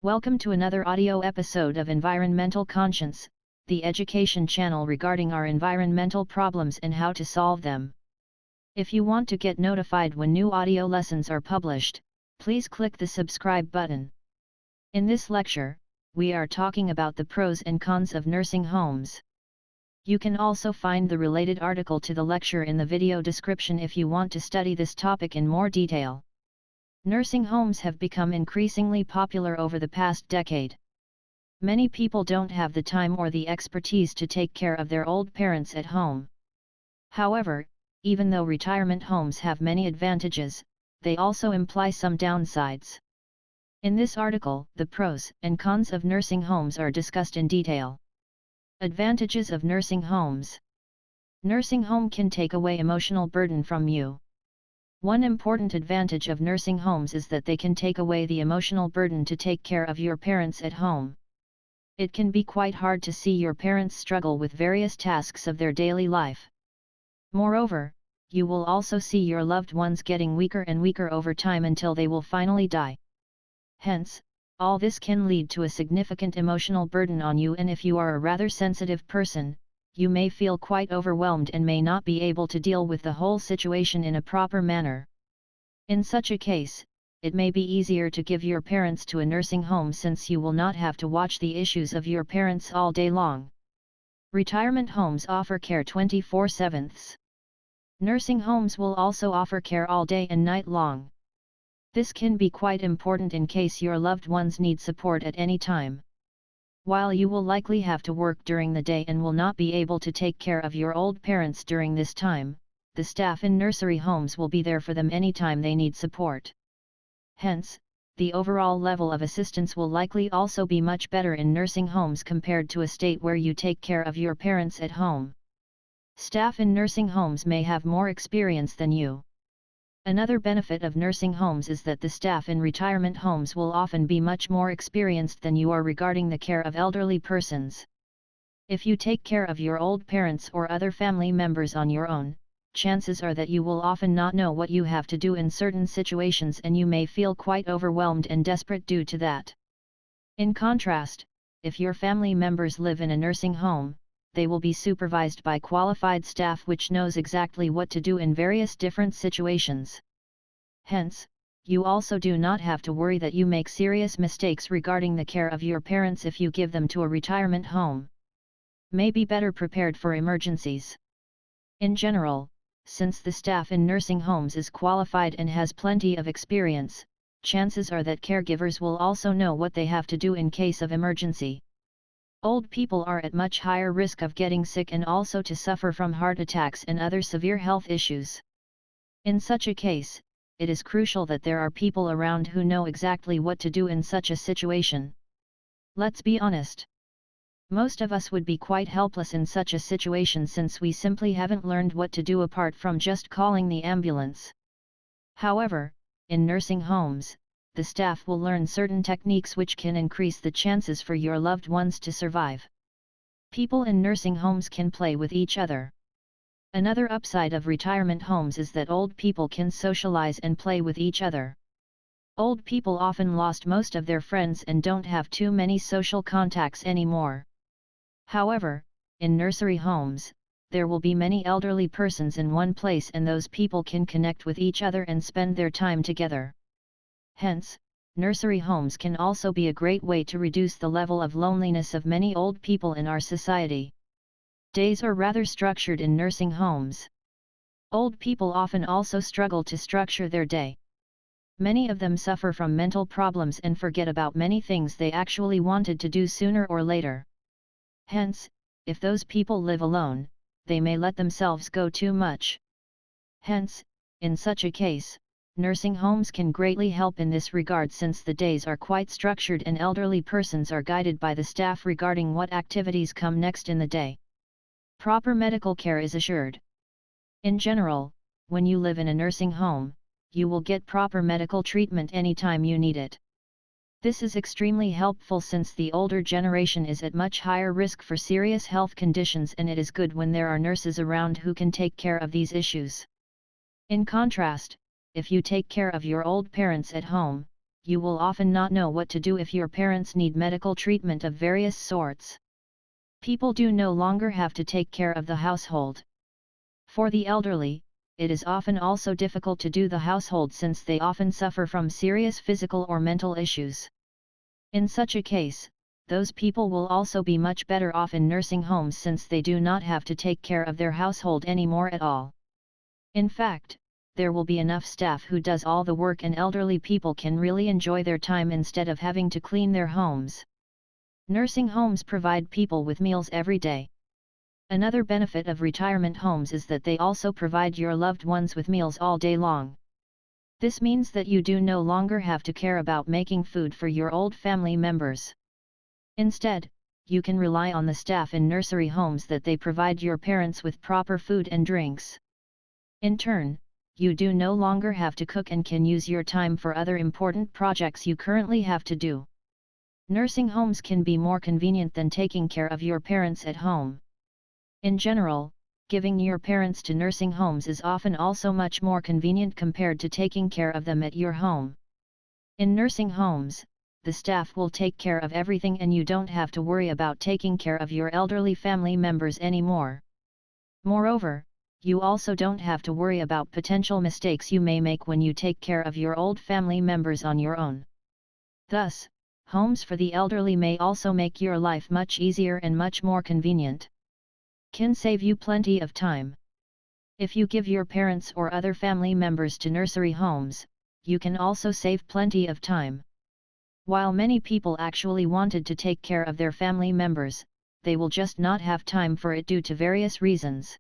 Welcome to another audio episode of Environmental Conscience, the education channel regarding our environmental problems and how to solve them. If you want to get notified when new audio lessons are published, please click the subscribe button. In this lecture, we are talking about the pros and cons of nursing homes. You can also find the related article to the lecture in the video description if you want to study this topic in more detail. Nursing homes have become increasingly popular over the past decade. Many people don't have the time or the expertise to take care of their old parents at home. However, even though retirement homes have many advantages, they also imply some downsides. In this article, the pros and cons of nursing homes are discussed in detail. Advantages of nursing homes. Nursing home can take away emotional burden from you. One important advantage of nursing homes is that they can take away the emotional burden to take care of your parents at home. It can be quite hard to see your parents struggle with various tasks of their daily life. Moreover, you will also see your loved ones getting weaker and weaker over time until they will finally die. Hence, all this can lead to a significant emotional burden on you, and if you are a rather sensitive person, you may feel quite overwhelmed and may not be able to deal with the whole situation in a proper manner. In such a case, it may be easier to give your parents to a nursing home since you will not have to watch the issues of your parents all day long. Retirement homes offer care 24/7. Nursing homes will also offer care all day and night long. This can be quite important in case your loved ones need support at any time. While you will likely have to work during the day and will not be able to take care of your old parents during this time, the staff in nursery homes will be there for them anytime they need support. Hence, the overall level of assistance will likely also be much better in nursing homes compared to a state where you take care of your parents at home. Staff in nursing homes may have more experience than you. Another benefit of nursing homes is that the staff in retirement homes will often be much more experienced than you are regarding the care of elderly persons. If you take care of your old parents or other family members on your own, chances are that you will often not know what you have to do in certain situations and you may feel quite overwhelmed and desperate due to that. In contrast, if your family members live in a nursing home, they will be supervised by qualified staff which knows exactly what to do in various different situations. Hence, you also do not have to worry that you make serious mistakes regarding the care of your parents if you give them to a retirement home. May be better prepared for emergencies. In general, since the staff in nursing homes is qualified and has plenty of experience, chances are that caregivers will also know what they have to do in case of emergency. Old people are at much higher risk of getting sick and also to suffer from heart attacks and other severe health issues. In such a case, it is crucial that there are people around who know exactly what to do in such a situation. Let's be honest. Most of us would be quite helpless in such a situation since we simply haven't learned what to do apart from just calling the ambulance. However, in nursing homes, the staff will learn certain techniques which can increase the chances for your loved ones to survive. People in nursing homes can play with each other. Another upside of retirement homes is that old people can socialize and play with each other. Old people often lost most of their friends and don't have too many social contacts anymore. However, in nursery homes, there will be many elderly persons in one place and those people can connect with each other and spend their time together. Hence, nursery homes can also be a great way to reduce the level of loneliness of many old people in our society. Days are rather structured in nursing homes. Old people often also struggle to structure their day. Many of them suffer from mental problems and forget about many things they actually wanted to do sooner or later. Hence, if those people live alone, they may let themselves go too much. Hence, in such a case, nursing homes can greatly help in this regard since the days are quite structured and elderly persons are guided by the staff regarding what activities come next in the day. Proper medical care is assured. In general, when you live in a nursing home, you will get proper medical treatment anytime you need it. This is extremely helpful since the older generation is at much higher risk for serious health conditions, and it is good when there are nurses around who can take care of these issues. In contrast, if you take care of your old parents at home, you will often not know what to do if your parents need medical treatment of various sorts. People do no longer have to take care of the household. For the elderly, it is often also difficult to do the household since they often suffer from serious physical or mental issues. In such a case, those people will also be much better off in nursing homes since they do not have to take care of their household anymore at all. In fact, there will be enough staff who does all the work and elderly people can really enjoy their time instead of having to clean their homes. Nursing homes provide people with meals every day. Another benefit of retirement homes is that they also provide your loved ones with meals all day long. This means that you do no longer have to care about making food for your old family members. Instead, you can rely on the staff in nursery homes that they provide your parents with proper food and drinks. In turn, you do no longer have to cook and can use your time for other important projects you currently have to do. Nursing homes can be more convenient than taking care of your parents at home. In general, giving your parents to nursing homes is often also much more convenient compared to taking care of them at your home. In nursing homes, the staff will take care of everything and you don't have to worry about taking care of your elderly family members anymore. Moreover, you also don't have to worry about potential mistakes you may make when you take care of your old family members on your own. Thus, homes for the elderly may also make your life much easier and much more convenient. Can save you plenty of time. If you give your parents or other family members to nursery homes, you can also save plenty of time. While many people actually wanted to take care of their family members, they will just not have time for it due to various reasons.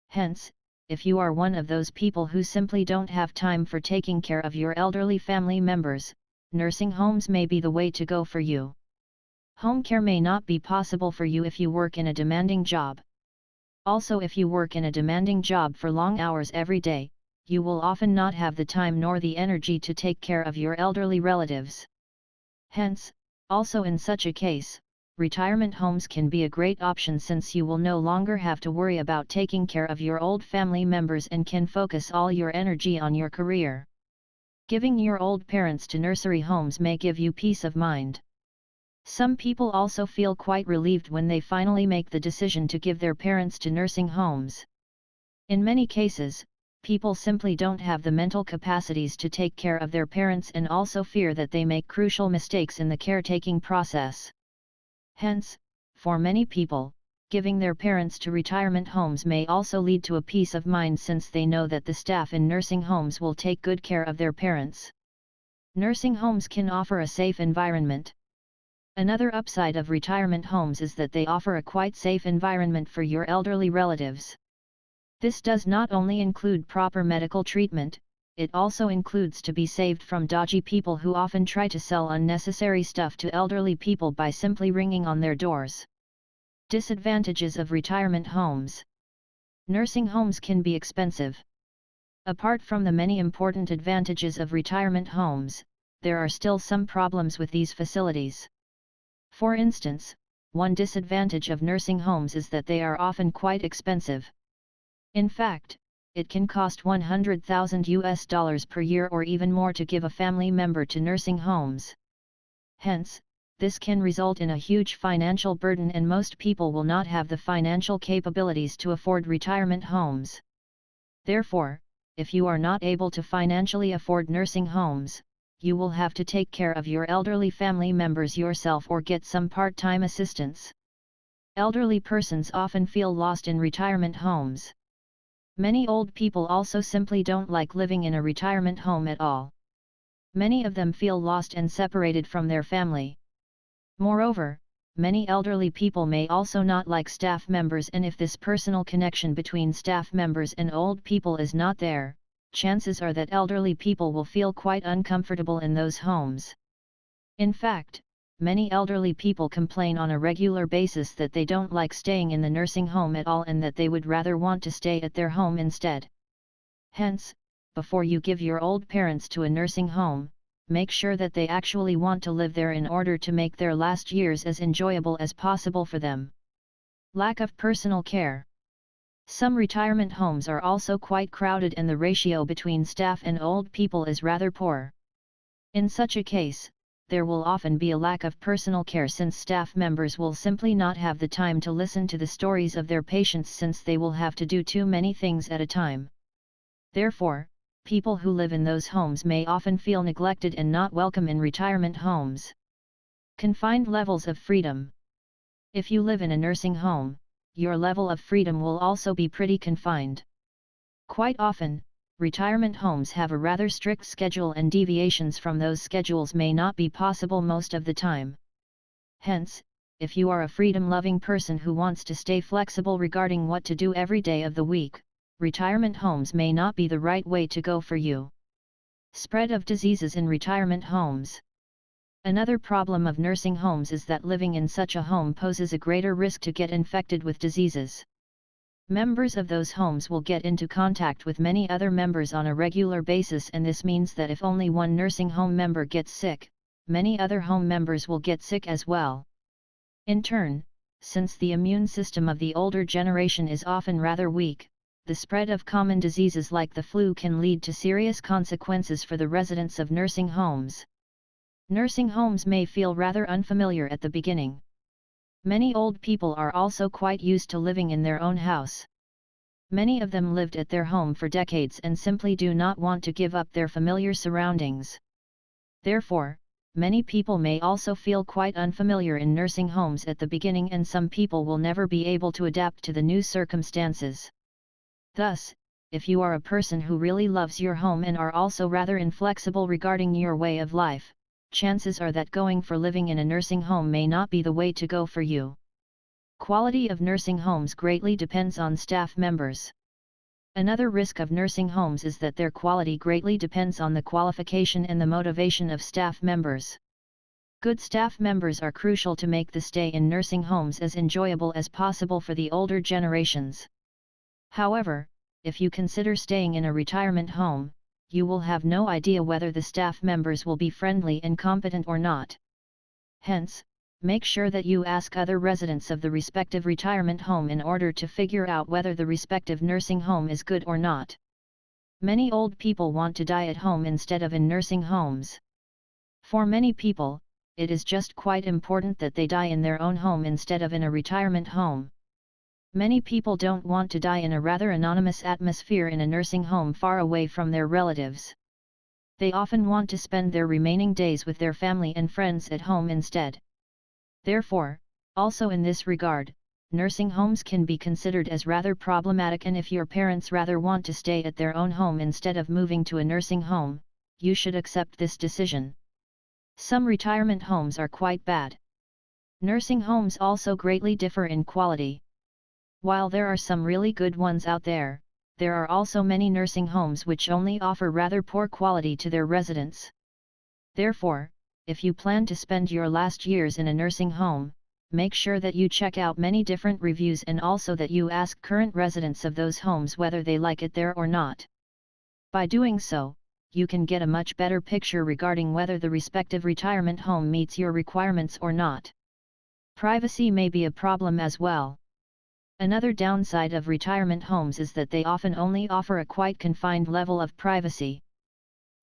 Hence, if you are one of those people who simply don't have time for taking care of your elderly family members, nursing homes may be the way to go for you. Home care may not be possible for you if you work in a demanding job. Also, if you work in a demanding job for long hours every day, you will often not have the time nor the energy to take care of your elderly relatives. Hence, also in such a case, retirement homes can be a great option since you will no longer have to worry about taking care of your old family members and can focus all your energy on your career. Giving your old parents to nursery homes may give you peace of mind. Some people also feel quite relieved when they finally make the decision to give their parents to nursing homes. In many cases, people simply don't have the mental capacities to take care of their parents and also fear that they make crucial mistakes in the caretaking process. Hence, for many people, giving their parents to retirement homes may also lead to a peace of mind since they know that the staff in nursing homes will take good care of their parents. Nursing homes can offer a safe environment. Another upside of retirement homes is that they offer a quite safe environment for your elderly relatives. This does not only include proper medical treatment, it also includes to be saved from dodgy people who often try to sell unnecessary stuff to elderly people by simply ringing on their doors. Disadvantages of retirement homes. Nursing homes can be expensive. Apart from the many important advantages of retirement homes, there are still some problems with these facilities. For instance, one disadvantage of nursing homes is that they are often quite expensive. In fact, it can cost $100,000 per year or even more to give a family member to nursing homes. Hence, this can result in a huge financial burden and most people will not have the financial capabilities to afford retirement homes. Therefore, if you are not able to financially afford nursing homes, you will have to take care of your elderly family members yourself or get some part-time assistance. Elderly persons often feel lost in retirement homes. Many old people also simply don't like living in a retirement home at all. Many of them feel lost and separated from their family. Moreover, many elderly people may also not like staff members, and if this personal connection between staff members and old people is not there, chances are that elderly people will feel quite uncomfortable in those homes. In fact, many elderly people complain on a regular basis that they don't like staying in the nursing home at all and that they would rather want to stay at their home instead. Hence, before you give your old parents to a nursing home, make sure that they actually want to live there in order to make their last years as enjoyable as possible for them. Lack of personal care. Some retirement homes are also quite crowded and the ratio between staff and old people is rather poor. In such a case, there will often be a lack of personal care since staff members will simply not have the time to listen to the stories of their patients since they will have to do too many things at a time. Therefore, people who live in those homes may often feel neglected and not welcome in retirement homes. Confined levels of freedom. If you live in a nursing home, your level of freedom will also be pretty confined. Quite often, retirement homes have a rather strict schedule and deviations from those schedules may not be possible most of the time. Hence, if you are a freedom-loving person who wants to stay flexible regarding what to do every day of the week, retirement homes may not be the right way to go for you. Spread of diseases in retirement homes. Another problem of nursing homes is that living in such a home poses a greater risk to get infected with diseases. Members of those homes will get into contact with many other members on a regular basis, and this means that if only one nursing home member gets sick, many other home members will get sick as well. In turn, since the immune system of the older generation is often rather weak, the spread of common diseases like the flu can lead to serious consequences for the residents of nursing homes. Nursing homes may feel rather unfamiliar at the beginning. Many old people are also quite used to living in their own house. Many of them lived at their home for decades and simply do not want to give up their familiar surroundings. Therefore, many people may also feel quite unfamiliar in nursing homes at the beginning, and some people will never be able to adapt to the new circumstances. Thus, if you are a person who really loves your home and are also rather inflexible regarding your way of life, chances are that going for living in a nursing home may not be the way to go for you. Quality of nursing homes greatly depends on staff members. Another risk of nursing homes is that their quality greatly depends on the qualification and the motivation of staff members. Good staff members are crucial to make the stay in nursing homes as enjoyable as possible for the older generations. However, if you consider staying in a retirement home, you will have no idea whether the staff members will be friendly and competent or not. Hence, make sure that you ask other residents of the respective retirement home in order to figure out whether the respective nursing home is good or not. Many old people want to die at home instead of in nursing homes. For many people, it is just quite important that they die in their own home instead of in a retirement home. Many people don't want to die in a rather anonymous atmosphere in a nursing home far away from their relatives. They often want to spend their remaining days with their family and friends at home instead. Therefore, also in this regard, nursing homes can be considered as rather problematic, and if your parents rather want to stay at their own home instead of moving to a nursing home, you should accept this decision. Some retirement homes are quite bad. Nursing homes also greatly differ in quality. While there are some really good ones out there, there are also many nursing homes which only offer rather poor quality to their residents. Therefore, if you plan to spend your last years in a nursing home, make sure that you check out many different reviews and also that you ask current residents of those homes whether they like it there or not. By doing so, you can get a much better picture regarding whether the respective retirement home meets your requirements or not. Privacy may be a problem as well. Another downside of retirement homes is that they often only offer a quite confined level of privacy.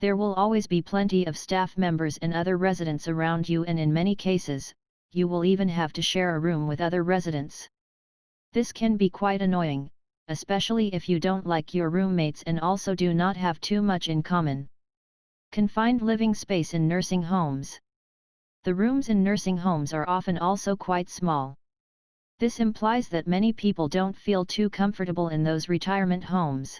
There will always be plenty of staff members and other residents around you, and in many cases, you will even have to share a room with other residents. This can be quite annoying, especially if you don't like your roommates and also do not have too much in common. Confined living space in nursing homes. The rooms in nursing homes are often also quite small. This implies that many people don't feel too comfortable in those retirement homes.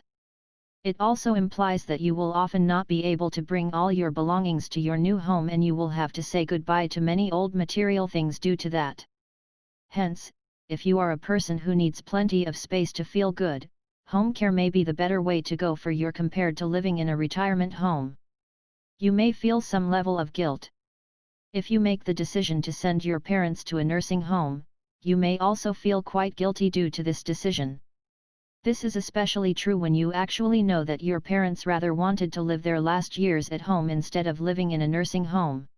It also implies that you will often not be able to bring all your belongings to your new home, and you will have to say goodbye to many old material things due to that. Hence, if you are a person who needs plenty of space to feel good, home care may be the better way to go for you compared to living in a retirement home. You may feel some level of guilt. If you make the decision to send your parents to a nursing home, you may also feel quite guilty due to this decision. This is especially true when you actually know that your parents rather wanted to live their last years at home instead of living in a nursing home.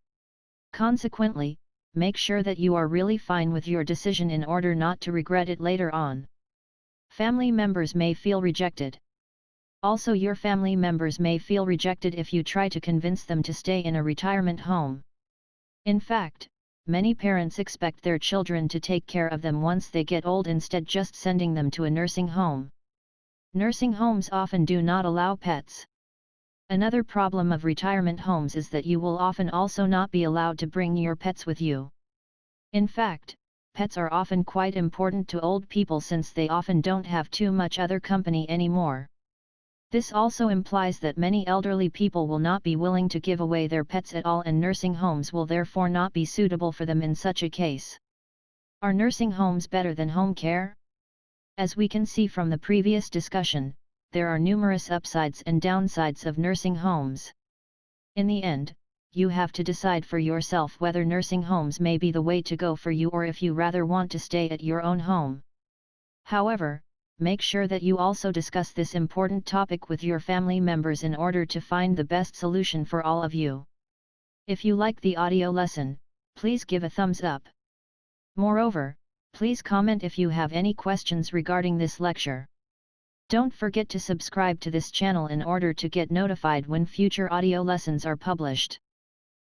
Consequently, make sure that you are really fine with your decision in order not to regret it later on. Family members may feel rejected. Also, your family members may feel rejected if you try to convince them to stay in a retirement home. In fact, many parents expect their children to take care of them once they get old instead just sending them to a nursing home. Nursing homes often do not allow pets. Another problem of retirement homes is that you will often also not be allowed to bring your pets with you. In fact, pets are often quite important to old people since they often don't have too much other company anymore. This also implies that many elderly people will not be willing to give away their pets at all, and nursing homes will therefore not be suitable for them in such a case. Are nursing homes better than home care? As we can see from the previous discussion, there are numerous upsides and downsides of nursing homes. In the end, you have to decide for yourself whether nursing homes may be the way to go for you or if you rather want to stay at your own home. However, make sure that you also discuss this important topic with your family members in order to find the best solution for all of you. If you like the audio lesson, please give a thumbs up. Moreover, please comment if you have any questions regarding this lecture. Don't forget to subscribe to this channel in order to get notified when future audio lessons are published.